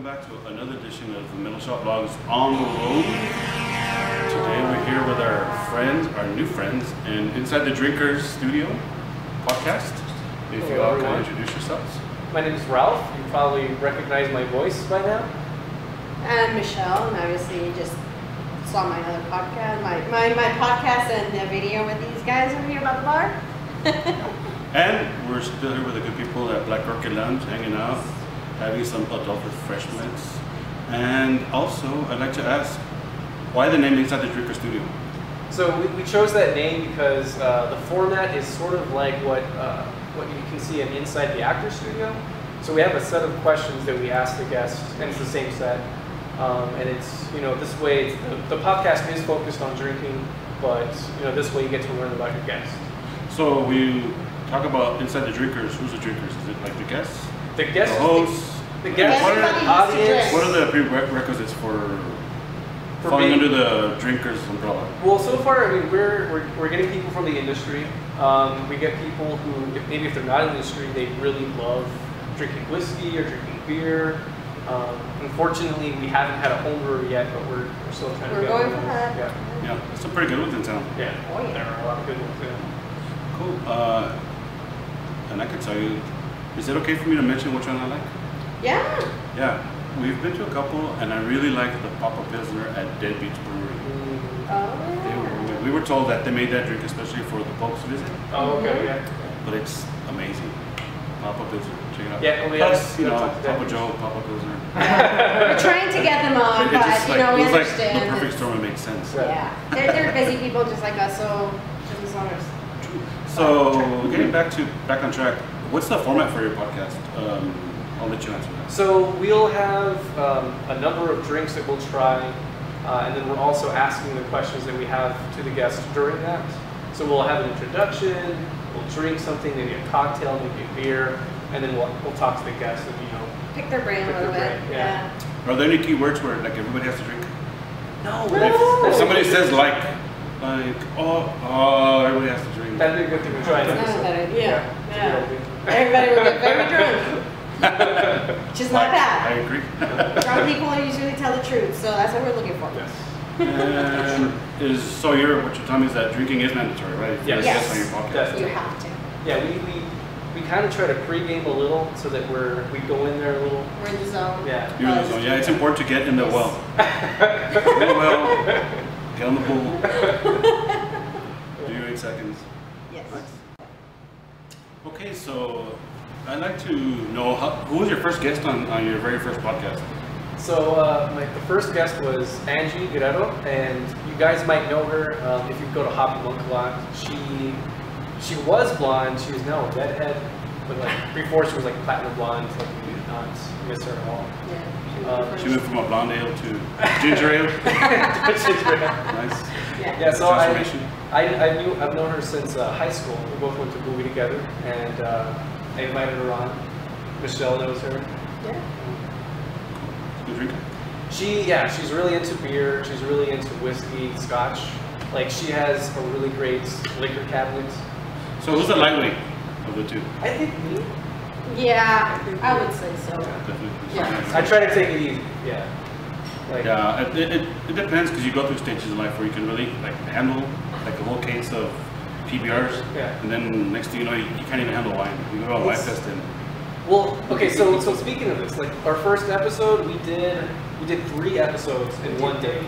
back to another edition of the Metal Shop Vlogs on the road. Today we're here with our friends, our new friends, and Inside the Drinkers Studio podcast. If you all can introduce yourselves. My name is Ralph. You probably recognize my voice by now. And Michelle, and obviously you just saw my other podcast, my podcast and the video with these guys over here about the bar. And we're still here with the good people at Black Orchid Lounge, hanging out, having some adult refreshments. And also, I'd like to ask, why the name Inside the Drinker Studio? So we chose that name because the format is sort of like what you can see in Inside the Actor Studio. So we have a set of questions that we ask the guests, and it's the same set. And it's, this way, the podcast is focused on drinking, but, this way you get to learn about your guests. So we talk about Inside the Drinkers. Who's the drinkers? Is it like the guests? The guests, the hosts? the guests, audience. What are the prerequisites for falling under the drinkers umbrella? Well, so far, I mean, we're getting people from the industry. We get people who, maybe if they're not in the industry, they really love drinking whiskey or drinking beer. Unfortunately, we haven't had a home brewer yet, but we're still trying to get We're going one. for that. Yeah, there's some pretty good ones in town. Yeah, Oh, yeah. there are a lot of good ones. Yeah. Cool. And I can tell you, is it okay for me to mention which one I like? Yeah. Yeah, we've been to a couple, and I really like the Papa Pilsner at Dead Beach Brewery. Oh, We were told that they made that drink especially for the Pope's visit, Oh, okay, yeah. but it's amazing. Papa Pilsner, check it out. Yeah, well, Plus, yeah, Papa Dead Joe, Papa Pilsner. We're trying to get them on, It but just we it was like understand. the perfect storm. It makes sense. Yeah, they're busy people just like us, so business owners. So getting back on track, what's the format for your podcast? I'll let you answer that. So we'll have a number of drinks that we'll try, and then we're also asking the questions that we have to the guests during that. So we'll have an introduction, we'll drink something, maybe a cocktail, maybe a beer, and then we'll talk to the guests and Pick their brain a Pick little their bit. brain, yeah. Are there any key words where like everybody has to drink? No, If somebody says like everybody has to drink. that'd be a good thing to try. That's not a bad idea. It's a Yeah. good idea. Everybody will get very drunk, which is not I bad. agree. Drunk people usually tell the truth, so that's what we're looking for. Yes. And what you're telling me is that drinking is mandatory, right? If you're a Yes. guest on your podcast. Definitely. You have to. Yeah, we kind of try to pregame a little so that we go in there a little. We're in the zone. Yeah. You're in the zone. Yeah, it's important to get in the well. Get in the well, get on the pool. Do your 8 seconds. Yes. Okay, so I'd like to know who was your first guest on your very first podcast? So the first guest was Angie Guerrero, and you guys might know her if you go to Hoppy Monk a lot. She was blonde. She is now a redhead, but like before she was like platinum blonde. So we did not miss her at all. Yeah. She went from a blonde ale to ginger ale. Nice. Yeah, so Transformation. I've known her since high school. We both went to Bowie together, and I invited her on. Michelle knows her. Yeah. Good drinker. She's really into beer. She's really into whiskey, scotch. Like she has a really great liquor cabinet. So who's the lightweight of the two? I think me. Yeah, I would say so. Definitely. Yeah. I try to take it easy. Yeah. Like, Yeah, it depends because you go through stages in life where you can really like handle like a whole case of PBRs, Yeah. and then next thing you know, you can't even handle wine. You go to a wine fest and Well, okay. So speaking of this, like our first episode, we did 3 episodes in one day.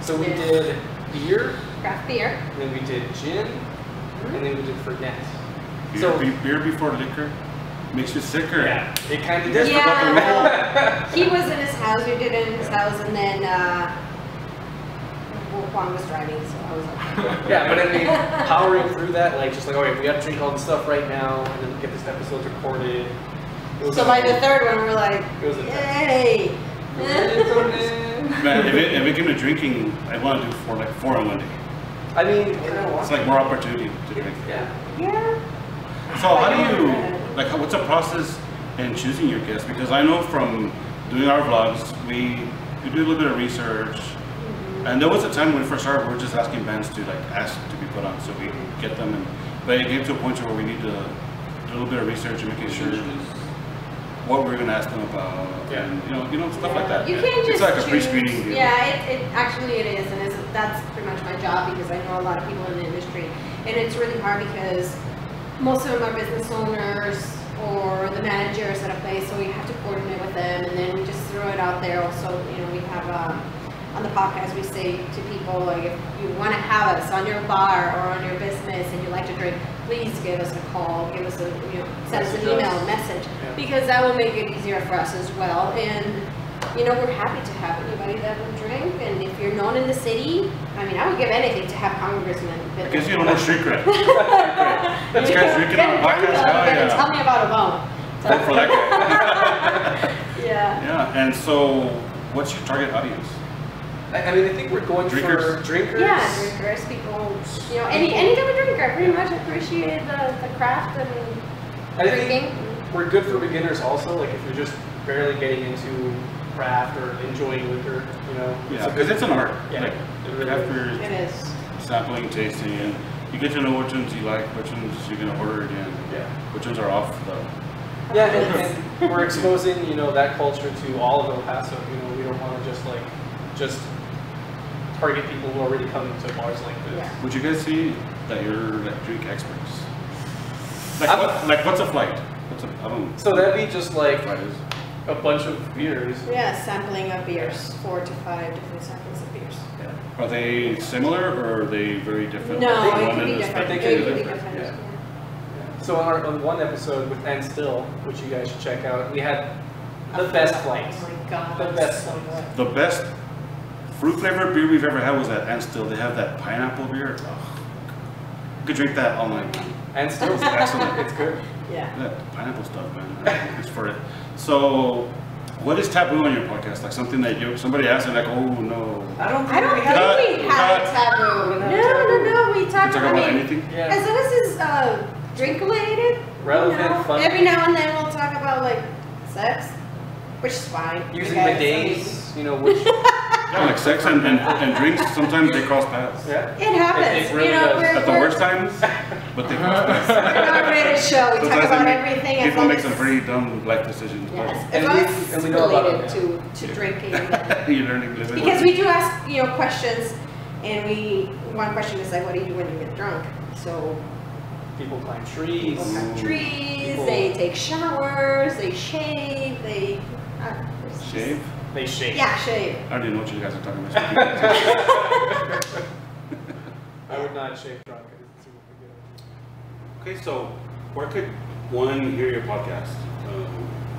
So we did beer, Craft beer. and then we did gin, and then we did Fernet. beer before liquor makes you sicker. Yeah, it kind of You guys did. forgot the Yeah, he was in his house, we did it in his house, and then Juan was driving, so I was like, Yeah, but I mean, powering through that, like just like, okay, we got to drink all the stuff right now, and then get this episode recorded. It was so by the third one, we're like, It was yay! Man, if it came to drinking, I want to do 4 in one day. I mean, It's like more opportunity to drink. yeah. Yeah. So how do you what's the process in choosing your guests? Because I know from doing our vlogs, we do a little bit of research, and there was a time when we first started, we were just asking bands to ask to be put on, so we get them. But it came to a point where we need to do a little bit of research and making sure what we're gonna ask them about, and stuff like that. You can't It's just like a choose. pre-screening deal. Yeah, it actually it is, and that's pretty much my job because I know a lot of people in the industry, and it's really hard because most of them are business owners or the managers at a place, so we have to coordinate with them, and then we just throw it out there. Also, we have on the podcast we say to people, like, if you want to have us on your bar or on your business and you like to drink, please give us a call, give us a send us an email, message, because that will make it easier for us as well. And we're happy to have anybody that will drink, and if you're known in the city, I mean, I would give anything to have congressmen. Because you don't know street cred. This guy's drinking on a podcast. Tell me about a bone. Vote for that guy. Yeah. Yeah, and so what's your target audience? I mean, I think we're going for drinkers. Yeah, drinkers, people, any type of drinker. I pretty much appreciate the craft and drinking. We're good for beginners also, like if you're just barely getting into craft or enjoying liquor, Yeah, because it's an art. Yeah, Like, after It is. sampling, tasting, and you get to know which ones you like, which ones you're going to order again, which ones are off the... Yeah, and we're exposing, that culture to all of El Paso. We don't want to just target people who are already coming to bars like this. Yeah. Would you guys see that you're drink experts? What's a flight? So that'd be just like flight is? a bunch of beers. Yeah, sampling of beers, 4 to 5 different samples of beers. Yeah. Are they similar or are they very different? No, Like it one could be and the different. second? It could be different. Yeah. So on one episode with And Still, which you guys should check out, we had the best flights. Oh my god. The best so flights. good. The best fruit flavored beer we've ever had was at And Still. They have that pineapple beer. Oh, you could drink that all night. And Still is excellent. It's good. Yeah. That pineapple stuff, man. It's for it. So, what is taboo on your podcast? Like something that somebody asks and like, oh no. I don't I don't think we have a taboo. No. We talk Talk about anything? Yeah. As long as it's drink related. Relevant, fun. Every now and then we'll talk about like sex, which is fine. Using because, bidets, which Yeah, like sex and drinks, sometimes they cross paths. yeah. It happens. It really does. At the worst times, but they cross paths. We're not ready to show. We talk Sometimes about they everything. as People long make as- some pretty dumb life decisions. Yes, And as long we- as and we it's know about related it, to drinking. But you're learning living. Because we do ask, questions, and one question is like, what do you do when you get drunk? So People climb trees. people climb trees, People- they take showers, they shave, Shave? They shake. Yeah, shave. I don't even know what you guys are talking about. I would not shake drunk. It's super good. Okay, so where could one hear your podcast?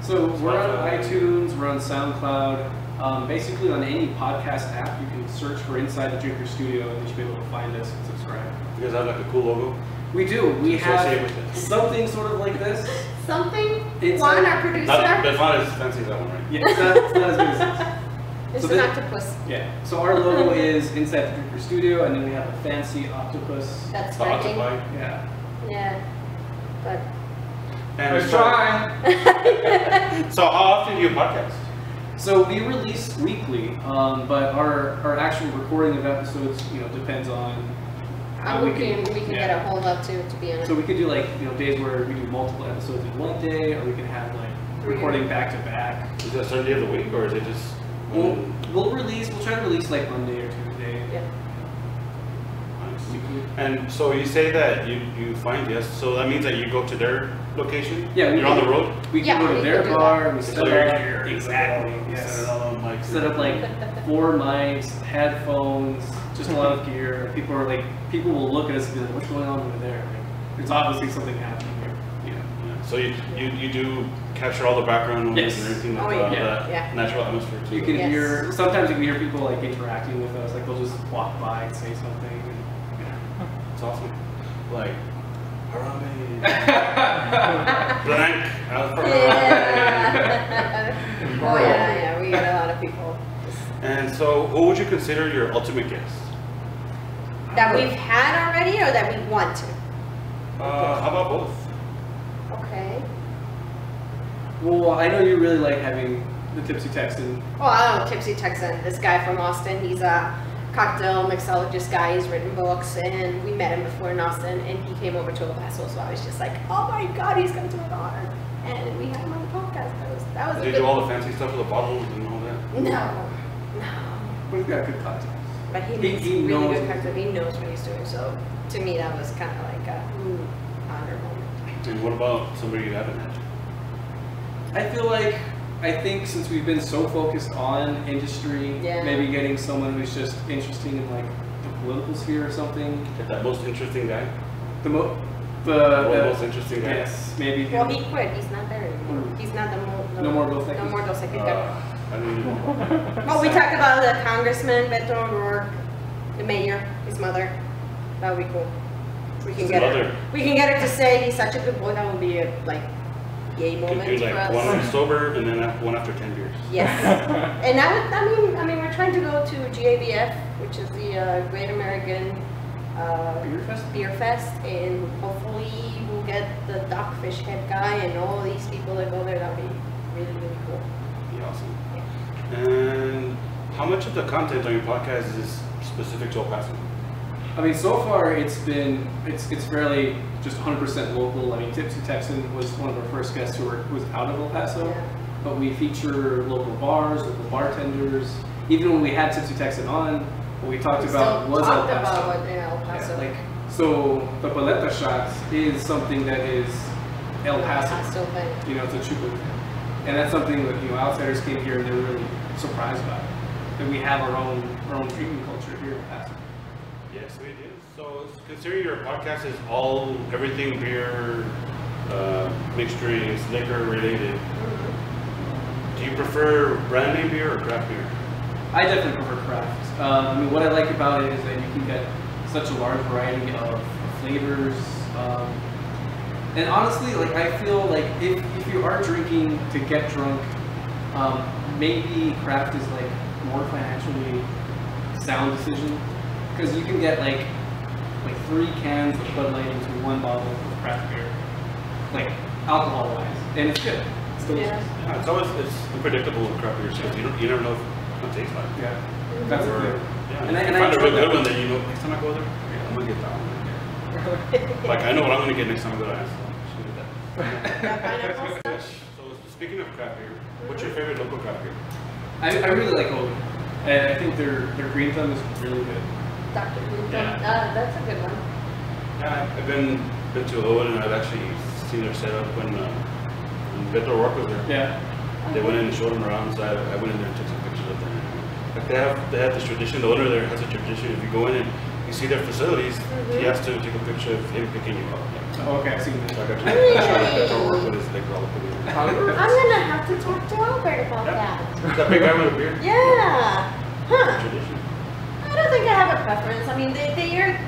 So we're on iTunes, we're on SoundCloud. Basically on any podcast app, you can search for Inside the Drinker Studio and you should be able to find us and subscribe. You guys have like a cool logo? We do. We Associate have with it. something sort of like this. Something, It's Juan, a- our producer, That's not as fancy as that one, right? Yeah, it's not as good as this. it's so an this- octopus. Yeah. So our logo is Inside the Drinker Studio, and then we have a fancy octopus. That's The striking. octopi. Yeah. Yeah, but And We're so- trying. So how often do you podcast? So we release weekly, but our actual recording of episodes, depends on how we can get a hold of to be honest. So we could do days where we do multiple episodes in one day, or we can have recording back to back. Is that a certain day of the week or is it just? We'll try to release Monday or Tuesday. Yeah. Nice. And so you say that you find guests, so that means that you go to their location? Yeah, You're on the road? We can go to we their can do bar, we So set you're up here. exactly. You Yes. set it all on mics. Set up 4 mics, headphones, just a lot of gear. People will look at us and be like, "What's going on over there?" There's obviously something happening here. Yeah. So you do capture all the background noise Yes. and everything like Oh, that, yeah. that Yeah. natural atmosphere too. You can Yes. hear, sometimes you can hear people interacting with us, they'll just walk by and say something. It's awesome. Like, Harambe. Blank. Yeah. Oh yeah, we get a lot of people And so, who would you consider your ultimate guest? that we've had already or that we want to. How about both? Okay. Well, I know you really like having the Tipsy Texan. Well, I don't know, Tipsy Texan, this guy from Austin, he's a cocktail mixologist guy, he's written books, and we met him before in Austin, and he came over to El Paso, so I was just like, oh my god, he's coming to my bar. And we had him on the podcast, that was they do all the fancy stuff with the bottles and all that? No. But he's got good contacts. But he He makes knows really what good he's content. He knows what he's doing. So to me, that was kind of like a honor moment. And what about somebody you haven't had? I think since we've been so focused on industry, Yeah. maybe getting someone who's just interesting in like the political sphere or something. Get that most interesting guy? The most interesting guy? Yes, maybe. Well, he quit. He's not there anymore. He's not No more Dos Equis? No more Dos Equis guy. I don't even know. Oh, we talked about the congressman, Beto O'Rourke, the mayor, his mother. That would be cool. We can His get mother. her. We can get her to say he's such a good boy. That would be a yay You moment could do for like us. one sober and then one after 10 beers. Yes. And I mean, we're trying to go to GABF, which is the Great American Beer Fest, and hopefully we'll get the Dogfish Head guy and all these people that go there. That'd be really, really cool. Be awesome. And how much of the content on your podcast is specific to El Paso? I mean, so far it's fairly just 100% local. I mean, Tipsy Texan was one of our first guests who was out of El Paso, Yeah. but we feature local bars, local bartenders. Even when we had Tipsy Texan on, what we talked about was El Paso. About what, El Paso. Yeah, so the paleta shots is something that is El Paso. thing. You know, it's a chupa thing. And that's something that, outsiders came here and they were really surprised about. That we have our own drinking culture here in El Paso. Yes, we do. So considering your podcast is everything beer, mixed drinks, liquor related, do you prefer brand name beer or craft beer? I definitely prefer craft. I mean, what I like about it is that you can get such a large variety of flavors. And honestly, I feel like if you are drinking to get drunk, maybe craft is more financially sound decision, because you can get like 3 cans of Bud Light into 1 bottle of craft beer, alcohol wise, and it's good. It's delicious. Yeah, it's unpredictable with craft beer sales. You never know what it tastes like. Yeah, that's Or, good. yeah, And I if you find a enjoy real good that. one, then next time I go there, I'm gonna get that one. I know what I'm gonna get next time I go to Ice. Pineapple stuff? So speaking of craft beer, what's your favorite local craft beer? I really like Hogan. And I think their green thumb is really good. Dr. Blue. Yeah. That's a good one. Yeah, I've been to Owen and I've actually seen their setup when Beto O'Rourke was there. Yeah. They went in and showed them around, so I went in there and took some pictures of them. They have this tradition. The owner there has a tradition. If you go in and you see their facilities, he has to take a picture of him picking you up. Oh, okay, I see So I that. got to Beto O'Rourke with his all up in there. I'm gonna have to talk to Albert about that. That big guy with a beard? Yeah. Huh. Tradition. I don't think I have a preference. I mean, they are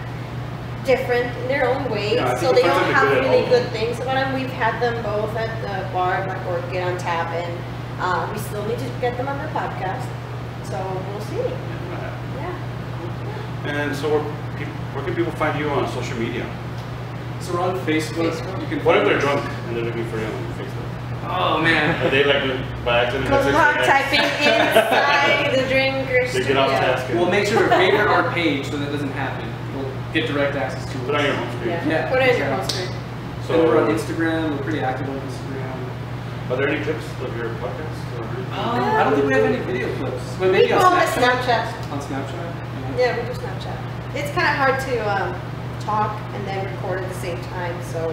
different in their own ways, Yeah, I think so they the all concept is have good at really all. good things about them. We've had them both at the bar, Black Orchid on tap, and we still need to get them on the podcast. So we'll see. Yeah. And so where can people find you on social media? So we're on Facebook. Facebook. You can What if find they're us. drunk and they're looking for you on Facebook? Oh man. Are they by accident? Good luck typing inside the drinker They get off studio. task. We'll make sure to favorite our page so that doesn't happen. We'll get direct access to it. Put it on your home screen. Yeah. Yeah, Put it in your exactly. home screen. So we're on So, Instagram. We're pretty active on Instagram. are there any clips of your podcast? I don't think we have any video clips. But We maybe on call it Snapchat. Snapchat. On Snapchat. Yeah, we do Snapchat. It's kind of hard to talk and then record at the same time, so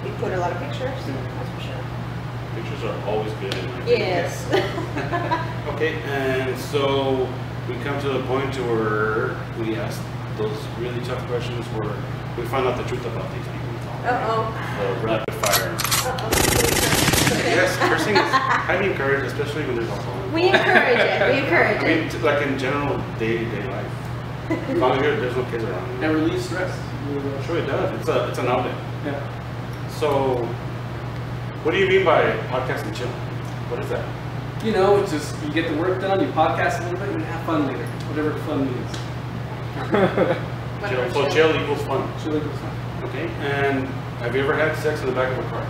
we put a lot of pictures, that's for sure. Pictures are always good. in my opinion. Yes. Okay, and so we come to the point to where we ask those really tough questions where we find out the truth about these people. Uh-oh. The rapid fire. Uh-oh. Yes, cursing is highly encouraged, especially when there's alcohol. We encourage it, we encourage I mean, it. like in general day-to-day life. As long as there's no kids around. And relieve stress. Sure it does. It's an outlet. Yeah. So, what do you mean by podcast and chill? What is that? It's just you get the work done, you podcast a little bit, and have fun later. Whatever fun means. Whatever So chill. chill equals fun. Chill equals fun. Okay. And have you ever had sex in the back of a car?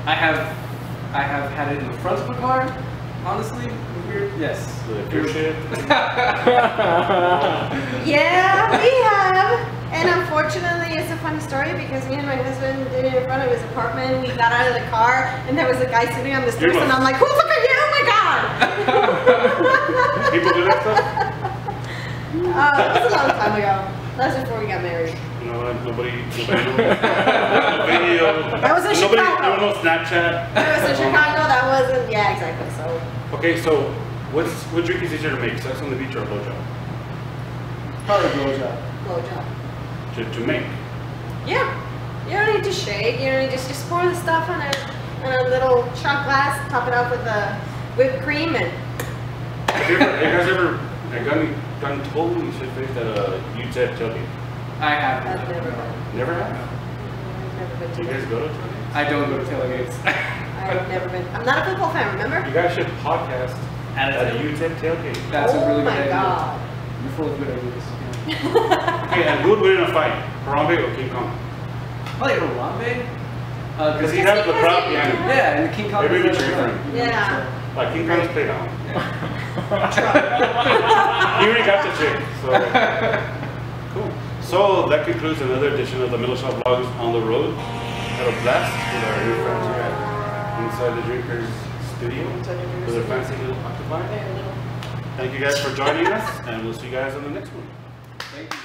I have had it in the front of a car. Honestly, weird. Yes. The pure shit. Yeah, we have. And unfortunately, it's a funny story because me and my husband did it in front of his apartment. We got out of the car and there was a guy sitting on the steps and I'm like, who the fuck are People do that stuff? That was a long time ago. That was before we got married. You know what? Nobody knows. No video. That was in Nobody, Chicago. there was no Snapchat. That was in Chicago. That wasn't. Yeah, exactly. So. Okay, so what drink is easier to make? Sex on the beach or a blowjob? Probably blowjob. Blowjob. To make. Yeah. You don't need to shake. You don't need just pour the stuff on a little shot glass. Top it up with the whipped cream and. Have you guys ever gotten totally shit faced at a UTEP tailgate? I have. I've never been. Never have? I've never been Do to you guys that. go to tailgates? I don't go to tailgates. I've never been. I'm not a football fan. Remember? You guys should podcast At at a UTEP tailgate. That's a really oh good my idea. god. You're full of good ideas. Okay, and who would win in a fight? Harambe or King Kong? Probably Harambe. Because he has the crowd behind him. Yeah, and the King Kong. Maybe we is cheer for him. Yeah. Like King Kong's playground. Yeah. He already got the chick, so cool. So that concludes another edition of the Middle Shop Vlogs on the road. Had a blast with our new friends here at Inside the Drinkers studio with their fancy little octopi. Very little. Thank you guys for joining us, and we'll see you guys on the next one. Thank you.